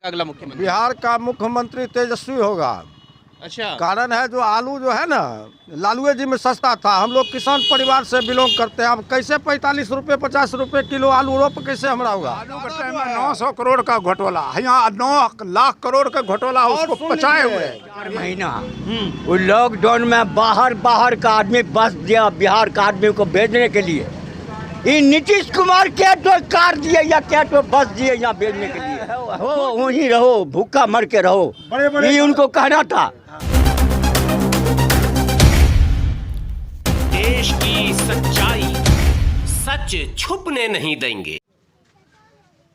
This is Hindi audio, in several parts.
अगला मुख्यमंत्री? बिहार का मुख्यमंत्री तेजस्वी होगा। अच्छा, कारण है जो आलू जो है ना लालुए जी में सस्ता था। हम लोग किसान परिवार से बिलोंग करते हैं। अब कैसे 45 रुपए 50 रुपए किलो आलू रोप कैसे हमारा होगा? आलू के टाइम में 900 करोड़ का घोटाला, यहाँ 9 लाख करोड़ का घोटाला उसको पचाए हुए। 4 महीना वो लॉकडाउन में बाहर का आदमी बस दिया बिहार का आदमी को भेजने के लिए। ये नीतीश कुमार क्या तो कार दिए या क्या तो बस दिए यहाँ भेजने के लिए। हो वहीं रहो, भूखा मर के रहो, ये उनको कहना था। देश की सच्चाई सच छुपने नहीं देंगे।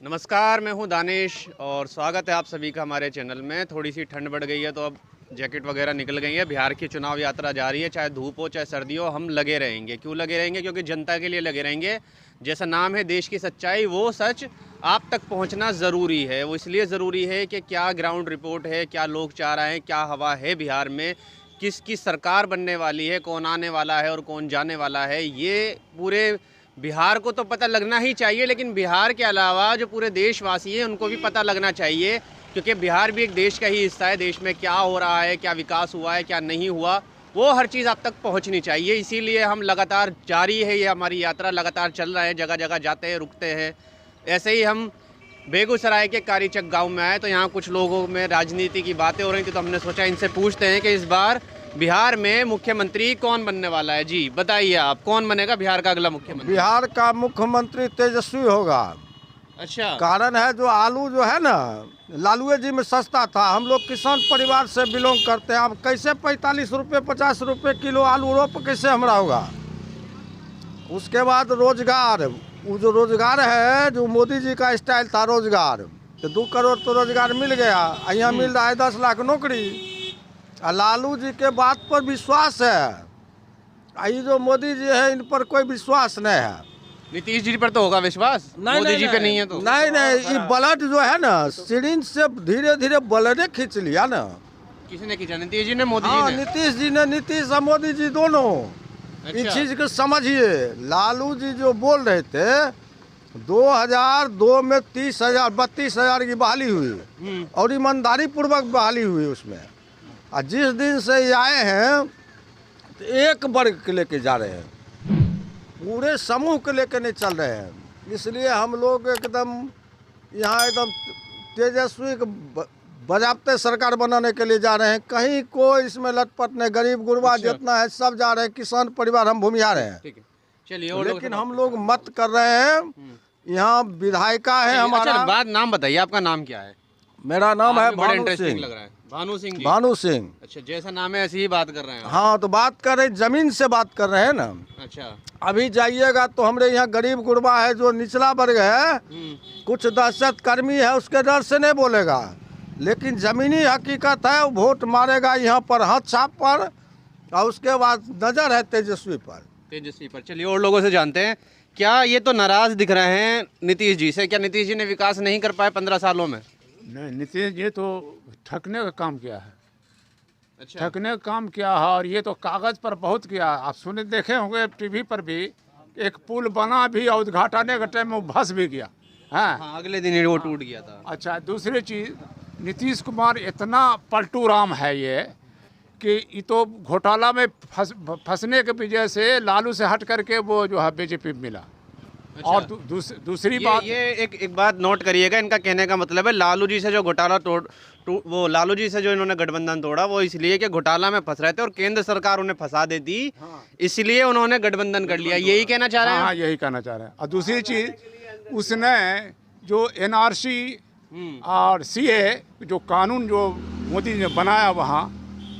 नमस्कार, मैं हूं दानिश और स्वागत है आप सभी का हमारे चैनल में। थोड़ी सी ठंड बढ़ गई है तो अब जैकेट वगैरह निकल गई है। बिहार की चुनाव यात्रा जारी है, चाहे धूप हो चाहे सर्दी हो, हम लगे रहेंगे। क्यों लगे रहेंगे? क्योंकि जनता के लिए लगे रहेंगे। जैसा नाम है देश की सच्चाई, वो सच आप तक पहुंचना ज़रूरी है। वो इसलिए ज़रूरी है कि क्या ग्राउंड रिपोर्ट है, क्या लोग चाह रहे हैं, क्या हवा है बिहार में, किसकी सरकार बनने वाली है, कौन आने वाला है और कौन जाने वाला है, ये पूरे बिहार को तो पता लगना ही चाहिए। लेकिन बिहार के अलावा जो पूरे देशवासी हैं उनको भी पता लगना चाहिए, क्योंकि बिहार भी एक देश का ही हिस्सा है। देश में क्या हो रहा है, क्या विकास हुआ है, क्या नहीं हुआ, वो हर चीज़ आप तक पहुंचनी चाहिए। इसीलिए हम लगातार जारी है, ये हमारी यात्रा लगातार चल रहा है। जगह जगह जाते हैं, रुकते हैं। ऐसे ही हम बेगूसराय के कारीचक गांव में आए तो यहाँ कुछ लोगों में राजनीति की बातें हो रही थी, तो हमने सोचा इनसे पूछते हैं कि इस बार बिहार में मुख्यमंत्री कौन बनने वाला है। जी बताइए, आप कौन बनेगा बिहार का अगला मुख्यमंत्री? बिहार का मुख्यमंत्री तेजस्वी होगा। अच्छा, कारण है जो आलू जो है ना लालुए जी में सस्ता था। हम लोग किसान परिवार से बिलोंग करते हैं। अब कैसे 45 रुपए 50 रुपए किलो आलू रोप कैसे हमारा होगा? उसके बाद रोजगार, वो जो रोजगार है जो मोदी जी का स्टाइल था रोजगार, तो 2 करोड़ तो रोजगार मिल गया। यहाँ मिल रहा है 10 लाख नौकरी। लालू जी के बात पर विश्वास है। ये जो मोदी जी है इन पर कोई विश्वास नहीं है। नीतीश जी पर तो होगा विश्वास, मोदी जी पे नहीं है तो? नहीं, ये ब्लड जो है ना सिरिंज से धीरे धीरे ब्लडे खींच लिया ना। किसने खींचा? नीतीश जी ने, मोदी हाँ, जी ने? नीतीश जी ने, नीतीश और मोदी जी दोनों। अच्छा। इस चीज को समझिए। लालू जी जो बोल रहे थे 2002 में 30,000 32,000 की बहाली हुई और ईमानदारी पूर्वक बहाली हुई उसमें। और जिस दिन से ये आए हैं तो एक वर्ग के लेके जा रहे हैं, पूरे समूह के लेके नहीं चल रहे हैं। इसलिए हम लोग एकदम यहाँ एकदम तेजस्वी बजाबते सरकार बनाने के लिए जा रहे हैं। कहीं कोई इसमें लटपट नहीं, गरीब गुरबा जितना है सब जा रहे हैं। किसान परिवार हम भूमिहार हैं। ठीक है, चलिए। और लेकिन हम लोग मत कर रहे हैं। यहाँ विधायिका है हमारा। अच्छा, बात नाम बताइए, आपका नाम क्या है? मेरा नाम है बड़ा भानु इंटरेस्टिंग सिंह। लग रहा है। भानु सिंह जी? भानु सिंह। अच्छा, जैसा नाम है ऐसी ही बात कर रहे हैं आप? हाँ, तो बात कर रहे, जमीन से बात कर रहे हैं ना। अच्छा। अभी जाइएगा तो हमारे यहाँ गरीब गुरबा है जो निचला वर्ग है, कुछ दहशत कर्मी है, उसके डर से नहीं बोलेगा। लेकिन जमीनी हकीकत है, वो वोट मारेगा यहाँ पर हाथ छाप पर, और उसके बाद नजर है तेजस्वी पर। तेजस्वी पर। चलिए और लोगों से जानते हैं। क्या ये तो नाराज दिख रहे हैं नीतीश जी से? क्या नीतीश जी ने विकास नहीं कर पाए 15 सालों में? नहीं, नीतीश जी तो ठगने का काम किया है। अच्छा। ठगने का काम किया है और ये तो कागज पर बहुत किया। आप सुने देखे होंगे टीवी पर भी, एक पुल बना भी और उद्घाटन के टाइम में भस भी गया। हाँ, अगले दिन ही वो टूट गया था। अच्छा, दूसरी चीज़, नीतीश कुमार इतना पलटू राम है ये कि ये तो घोटाला में फंसने के वजह से लालू से हट करके वो जो है बीजेपी में मिला। अच्छा। और दूसरी बात, ये एक बात नोट करिएगा। इनका कहने का मतलब है लालू जी से जो घोटाला वो लालू जी से जो इन्होंने गठबंधन तोड़ा वो इसलिए कि घोटाला में फंस रहे थे और केंद्र सरकार उन्हें फंसा देती। हाँ। इसलिए उन्होंने गठबंधन कर लिया, यही कहना चाह रहे हैं? हाँ, यही कहना चाह रहे हैं। और दूसरी चीज़, उसने जो एनआरसी और सीए जो कानून जो मोदी ने बनाया वहाँ,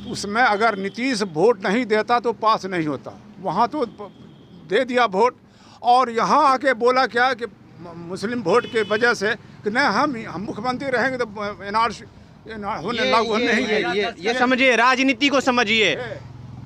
उसमें अगर नीतीश वोट नहीं देता तो पास नहीं होता। वहाँ तो दे दिया वोट, और यहाँ आके बोला क्या कि मुस्लिम वोट के वजह से कि नहीं हम मुख्यमंत्री रहेंगे तो एनआरसी लागू नहीं। ये समझिए, राजनीति को समझिए।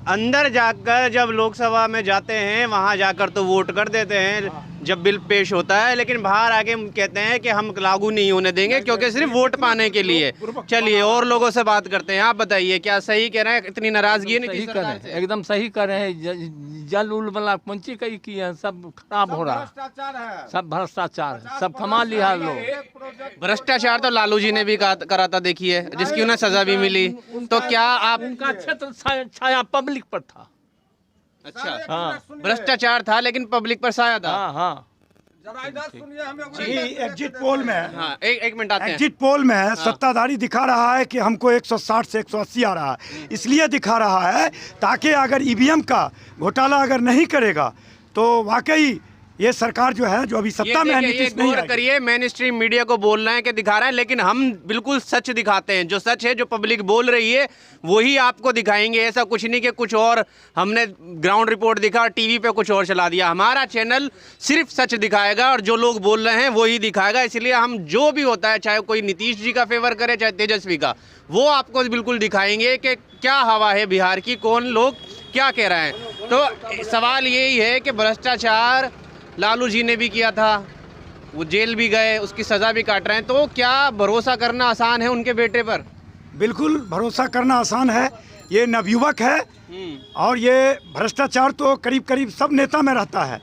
अंदर जाकर जब लोकसभा में जाते हैं वहाँ जाकर तो वोट कर देते हैं, जब बिल पेश होता है, लेकिन बाहर आके कहते हैं कि हम लागू नहीं होने देंगे क्योंकि सिर्फ वोट पाने के लिए। चलिए और लोगों से बात करते हैं। आप बताइए, क्या सही कह रहे हैं? इतनी नाराजगी है सही नीतीश कर सरकार रहे से? हैं, एकदम सही कर रहे हैं। जल उल वाला पंची कई की है, सब खराब हो रहा है, भ्रष्टाचार है। सब भ्रष्टाचार है, सब कमा लिया लोग। भ्रष्टाचार तो लालू जी ने भी करा था, देखिए, जिसकी उन्हें सजा भी मिली। तो क्या आप उनका क्षेत्र छाया पब्लिक पर था। अच्छा, हाँ भ्रष्टाचार था लेकिन पब्लिक पर साया था। हाँ हाँ। जरा इधर सुनिए, हमें जी, एग्जिट पोल में हाँ, एक मिनट आते हैं। एग्जिट पोल में सत्ताधारी दिखा रहा है कि हमको 160 से 180 आ रहा है। इसलिए दिखा रहा है ताकि अगर ईवीएम का घोटाला अगर नहीं करेगा तो वाकई ये सरकार जो है, जो अभी सत्ता में है, ये नीतीश नहीं गौर आएगी। करिए, मेन स्ट्रीम मीडिया को बोल रहे हैं कि दिखा रहे हैं, लेकिन हम बिल्कुल सच दिखाते हैं। जो सच है, जो पब्लिक बोल रही है, वही आपको दिखाएंगे। ऐसा कुछ नहीं कि कुछ और हमने ग्राउंड रिपोर्ट दिखा, टीवी पे कुछ और चला दिया। हमारा चैनल सिर्फ सच दिखाएगा और जो लोग बोल रहे हैं वही दिखाएगा। इसलिए हम जो भी होता है, चाहे कोई नीतीश जी का फेवर करे चाहे तेजस्वी का, वो आपको बिल्कुल दिखाएंगे कि क्या हवा है बिहार की, कौन लोग क्या कह रहे हैं। तो सवाल यही है कि भ्रष्टाचार लालू जी ने भी किया था, वो जेल भी गए, उसकी सज़ा भी काट रहे हैं। तो क्या भरोसा करना आसान है उनके बेटे पर? बिल्कुल भरोसा करना आसान है। ये नवयुवक है और ये भ्रष्टाचार तो करीब करीब सब नेता में रहता है।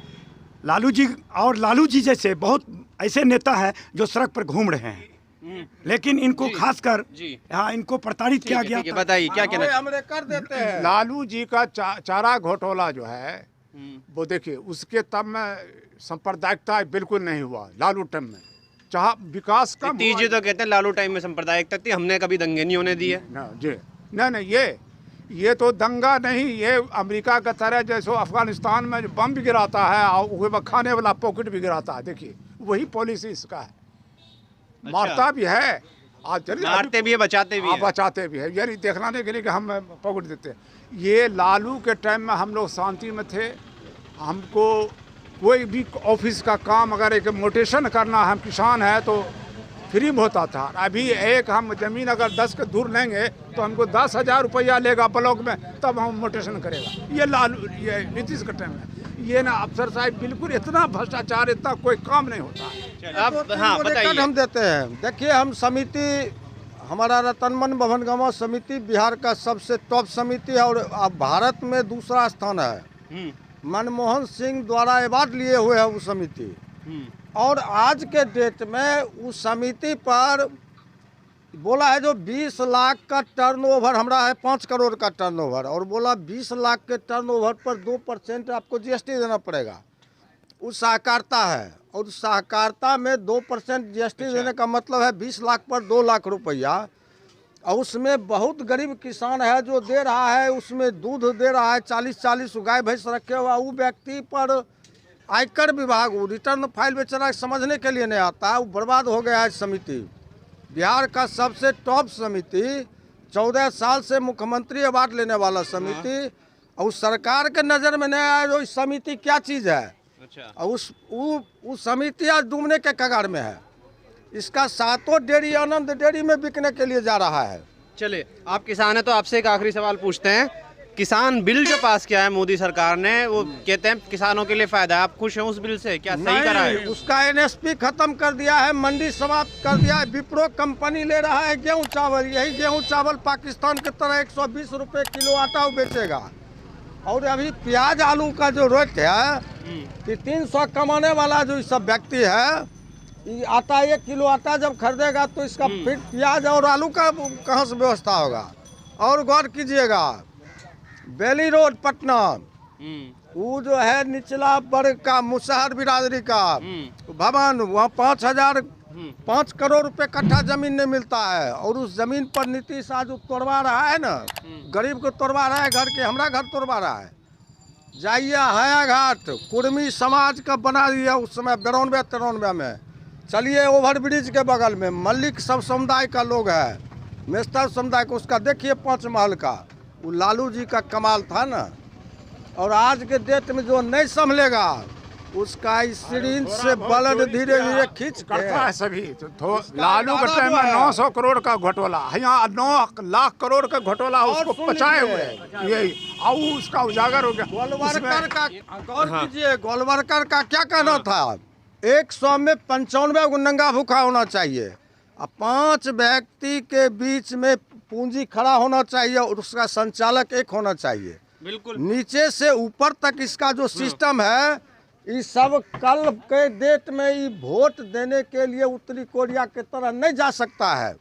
लालू जी जैसे बहुत ऐसे नेता हैं जो सड़क पर घूम रहे हैं, लेकिन इनको खासकर हाँ, इनको प्रताड़ित किया गया था। बताइए क्या कहना है? हमरे कर देते हैं। लालू जी का चारा घोटाला जो है वो देखिए, उसके तब में सांप्रदायिकता बिल्कुल नहीं हुआ लालू टाइम में। चाहे विकास का नीतीश जी तो कहते हैं लालू टाइम में सांप्रदायिकता थी, हमने कभी दंगे नहीं होने दिए। जी नहीं, ये तो दंगा नहीं, ये अमेरिका का तरह जैसे अफगानिस्तान में जो बम भी गिराता है और वह खाने वाला पॉकेट भी गिराता है, देखिए वही पॉलिसी इसका है। मारता भी है, मारते भी है, बचाते भी है। बचाते भी है, यानी दिखलाने के लिए कि हम पकड़ देते हैं। ये लालू के टाइम में हम लोग शांति में थे। हमको कोई भी ऑफिस का काम अगर एक मोटेशन करना, हम किसान है तो फ्री में होता था। अभी एक हम जमीन अगर 10 के दूर लेंगे तो हमको 10,000 रुपया लेगा ब्लॉक में, तब हम मोटेशन करेगा। ये नीतीश के टाइम में ये ना अफसर साहब बिल्कुल इतना भ्रष्टाचार, इतना कोई काम नहीं होता। अब हाँ बताइए। हम देते हैं। देखिए, हम समिति, हमारा रतनमन भवनगामा समिति बिहार का सबसे टॉप समिति है और अब भारत में दूसरा स्थान है। मनमोहन सिंह द्वारा अवार्ड लिए हुए है उस समिति। और आज के डेट में उस समिति पर बोला है जो 20 लाख का टर्नओवर हमारा है, 5 करोड़ का टर्नओवर, और बोला 20 लाख के टर्नओवर पर 2% आपको जीएसटी देना पड़ेगा। उस सहकारिता है और उस सहकारिता में 2% जीएसटी देने का मतलब है 20 लाख पर 2 लाख रुपया। और उसमें बहुत गरीब किसान है जो दे रहा है, उसमें दूध दे रहा है, 40 गाय भैंस रखे हुआ, वो व्यक्ति पर आयकर विभाग वो रिटर्न फाइल बेचारा समझने के लिए नहीं आता है, वो बर्बाद हो गया है। समिति बिहार का सबसे टॉप समिति, 14 साल से मुख्यमंत्री अवार्ड लेने वाला समिति, और सरकार के नज़र में नहीं आया जो इस समिति क्या चीज़ है। और उस समिति आज डूबने के कगार में है। इसका 7 डेयरी आनंद डेयरी में बिकने के लिए जा रहा है। चलिए, आप किसान हैं तो आपसे एक आखिरी सवाल पूछते हैं। किसान बिल जो पास किया है मोदी सरकार ने, वो कहते हैं किसानों के लिए फायदा है, आप खुश हैं उस बिल से? क्या सही करा है? उसका एनएसपी खत्म कर दिया है, मंडी समाप्त कर दिया है। विप्रो कंपनी ले रहा है गेहूं चावल, यही गेहूं चावल पाकिस्तान की तरह 120 रुपये किलो आटा वो बेचेगा। और अभी प्याज आलू का जो रेट है कि 300 कमाने वाला जो सब व्यक्ति है, ये आटा 1 किलो आटा जब खरीदेगा तो इसका फिर प्याज और आलू का कहाँ से व्यवस्था होगा। और गौर कीजिएगा, बेली रोड पटना, वो जो है निचला वर्ग का मुसहर बिरादरी का भवन, वहाँ 5 करोड़ रुपए कट्ठा जमीन नहीं मिलता है। और उस जमीन पर नीतीश आज तोड़वा रहा है ना, गरीब को तोड़वा रहा है, घर के हमारा घर तोड़वा रहा है। जाइए हाया घाट कुर्मी समाज का बना दिया उस समय 92-93 में। चलिए ओवरब्रिज के बगल में मल्लिक सब समुदाय का लोग है, मेस्तर समुदाय का, उसका देखिए 5 महल का, वो लालू जी का कमाल था ना। और आज के डेट में जो नहीं संभलेगा उसका सिरिंज से ब्लड धीरे धीरे खींच करता है के सभी लालू के टाइम में 900 करोड़ का घोटाला, यहाँ 9 लाख करोड़ का घोटाला उसको सुन पचाए लीजिए। हुए यही और उसका उजागर हो गया। गोलवरकर का गौर कीजिए, गोलवरकर का क्या कहना था? 100 में 95 को नंगा भूखा होना चाहिए और 5 व्यक्ति के बीच में पूंजी खड़ा होना चाहिए और उसका संचालक एक होना चाहिए। बिल्कुल नीचे से ऊपर तक इसका जो सिस्टम है, ये सब कल के डेट में ये वोट देने के लिए उत्तरी कोरिया की तरह नहीं जा सकता है।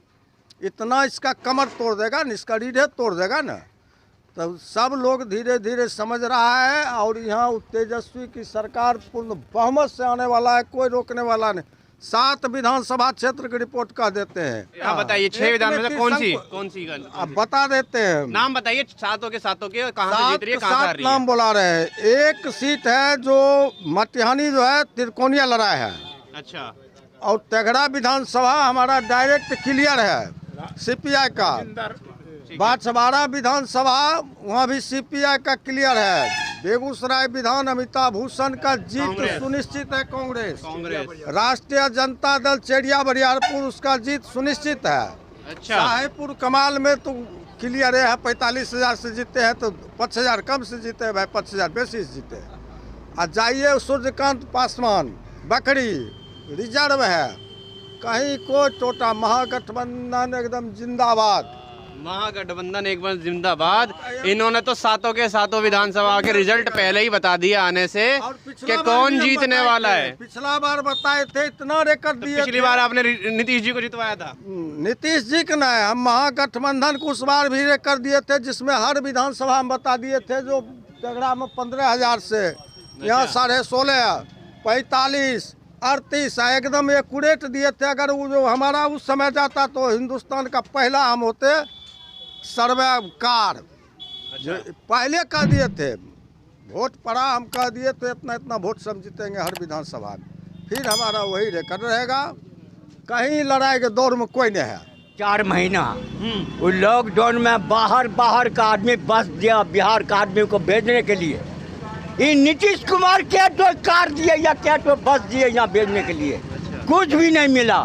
इतना इसका कमर तोड़ देगा ना, इसका रीढ़े तोड़ देगा ना। तो सब लोग धीरे धीरे समझ रहा है और यहाँ तेजस्वी की सरकार पूर्ण बहुमत से आने वाला है, कोई रोकने वाला नहीं। 7 विधानसभा क्षेत्र की रिपोर्ट कह देते हैं। आप बताइए 6 विधान में से कौन सी अब बता देते हैं। नाम बताइए सातों के कहाँ से जीत रही है, कहाँ से हार 7 रही है? नाम बुला रहे हैं। एक सीट है जो मटिहानी जो है त्रिकोणीय लड़ाई है अच्छा, और तेघड़ा विधानसभा हमारा डायरेक्ट क्लियर है सीपीआई का। बाछवाड़ा विधानसभा वहाँ भी सीपीआई का क्लियर है। बेगूसराय विधान अमिताभ भूषण का जीत सुनिश्चित है कांग्रेस। राष्ट्रीय जनता दल चेरिया बरियारपुर उसका जीत सुनिश्चित है। अच्छा, शाहपुर कमाल में तो क्लियर है, 45,000 से जीते हैं तो 5,000 कम से जीते हैं भाई, 5,000 बेसी से जीते हैं। आ जाइए सूर्यकांत पासवान बकरी रिजर्व है, कहीं कोई टोटा। महागठबंधन एकदम जिंदाबाद, महागठबंधन एक बार जिंदाबाद। इन्होंने तो सातों के सातों विधानसभा के रिजल्ट पहले ही बता दिया आने से और पिछला कि बार कौन भी हम जीतने बताए वाला थे। है। पिछला बार बताए थे, इतना रिकॉर्ड दिए पिछली थे। बार आपने नीतीश जी को जितवाया था। नीतीश जी का नहीं, हम महागठबंधन को उस बार भी रिकॉर्ड दिए थे, जिसमें हर विधानसभा में बता दिए थे। जो तेघड़ा में 15,000 से, यहाँ 16.5, 45, 38 एकदम एक्यूरेट दिए थे। अगर वो जो हमारा उस समय जाता तो हिंदुस्तान का पहला हम होते सर्वेकार। जो पहले कह दिए थे, वोट पड़ा हम कह दिए थे इतना इतना वोट से हम जीतेंगे हर विधानसभा में। फिर हमारा वही रिकॉर्ड रहेगा, कहीं लड़ाई के दौर में कोई नहीं है। 4 महीना वो लॉकडाउन में बाहर का आदमी बस दिया बिहार का आदमी को भेजने के लिए। ये नीतीश कुमार क्या तो कार दिए या क्या तो बस दिए यहाँ भेजने के लिए, कुछ भी नहीं मिला।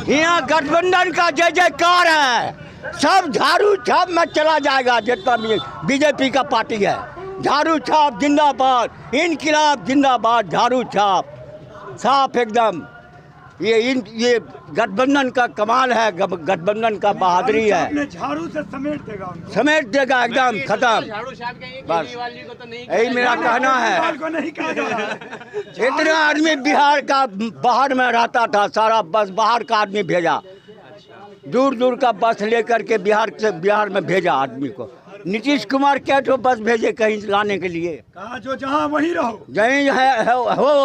यहाँ गठबंधन का जय जयकार है, सब झाड़ू छाप में चला जाएगा। जितना भी बीजेपी का पार्टी है, झाड़ू छाप जिंदाबाद, इनकलाब जिंदाबाद, झाड़ू छाप साफ एकदम। ये गठबंधन का कमाल है, गठबंधन का बहादुरी है। अपने झाड़ू से समेट देगा उनको। समेट देगा एकदम खत्म। बस यही मेरा कहना है। केजरीवाल को नहीं कहा जा रहा है। इतना आदमी बिहार का बाहर में रहता था, सारा बस बाहर का आदमी भेजा, दूर दूर का बस लेकर के बिहार में भेजा आदमी को। नीतीश कुमार क्या तो बस भेजे कहीं लाने के लिए। कहा जो जहाँ वहीं रहो, जहीं हो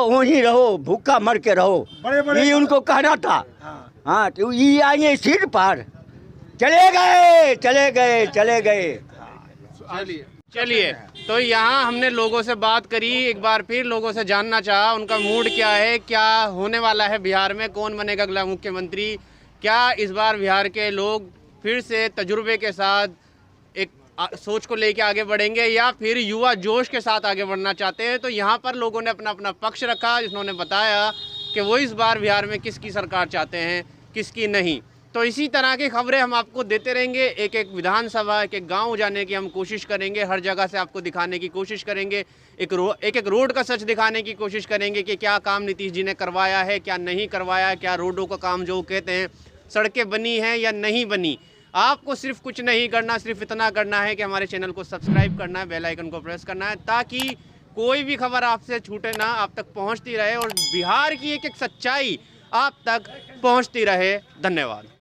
वहीं रहो, भूखा मर के रहो, बड़े-बड़े ये उनको कहना था। हाँ। हाँ, तो ये आए सीट पर चले गए। चलिए, तो यहाँ हमने लोगों से बात करी, एक बार फिर लोगों से जानना चाहा उनका मूड क्या है, क्या होने वाला है बिहार में, कौन बनेगा अगला मुख्यमंत्री। क्या इस बार बिहार के लोग फिर से तजुर्बे के साथ एक सोच को लेके आगे बढ़ेंगे या फिर युवा जोश के साथ आगे बढ़ना चाहते हैं। तो यहाँ पर लोगों ने अपना अपना पक्ष रखा, जिन्होंने बताया कि वो इस बार बिहार में किसकी सरकार चाहते हैं, किसकी नहीं। तो इसी तरह की खबरें हम आपको देते रहेंगे। एक एक विधानसभा, एक एक गांव जाने की हम कोशिश करेंगे, हर जगह से आपको दिखाने की कोशिश करेंगे, एक एक रोड का सच दिखाने की कोशिश करेंगे कि क्या काम नीतीश जी ने करवाया है, क्या नहीं करवाया, क्या रोडों का काम जो कहते हैं सड़कें बनी हैं या नहीं बनी। आपको सिर्फ कुछ नहीं करना, सिर्फ इतना करना है कि हमारे चैनल को सब्सक्राइब करना है, बेल आइकन को प्रेस करना है, ताकि कोई भी खबर आपसे छूटे ना, आप तक पहुंचती रहे और बिहार की एक एक सच्चाई आप तक पहुंचती रहे। धन्यवाद।